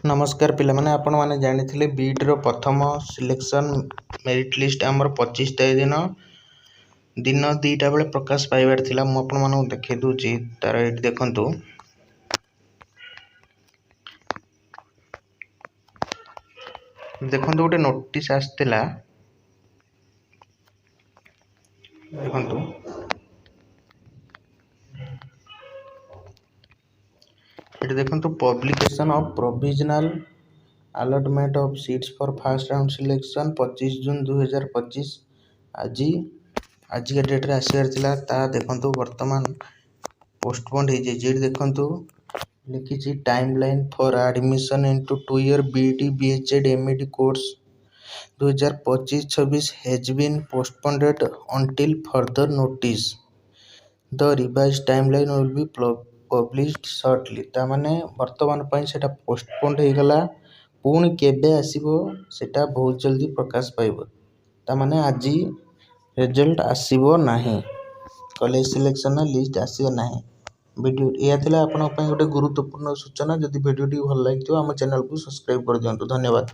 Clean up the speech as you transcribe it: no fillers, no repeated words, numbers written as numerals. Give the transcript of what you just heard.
नमस्कार पिलामाने आपण माने जानिथिले बीट रो प्रथम सिलेक्शन मेरिट लिस्ट हमर 25 तारिख दिन 2टा बेले प्रकाश पाइबार थिला। मु आपण मानू देखै दूची तार एट देखंतु देखंतु गोटे नोटिस आस्तिला। देखंतु एट देखंतु publication of provisional allotment of seats for first round selection 25 जून 2025 आज के डेट रे आसीर थिला। ता देखंतु वर्तमान पोस्टपोन हे जे देखंतु लिखिछि timeline for admission into 2 year BT BEd MEd course 2025-26 has been postponed until further notice. The revised timeline will be published shortly. ता माने वर्तमान पई सेटा पोस्टपोन्ड हे गला, पुणी केबे आसीबो सेटा बहुत जल्दी प्रकाश पाइबो। ता माने आजी रिजल्ट आसीबो नाही, कॉलेज सिलेक्शन लिस्ट आसीबो नाही। वीडियो या थिला आपन पई गोटे गुरुत्वपूर्ण सूचना। जदि वीडियो टी भल लागितो हम चैनल को सब्सक्राइब कर दियंतु। धन्यवाद।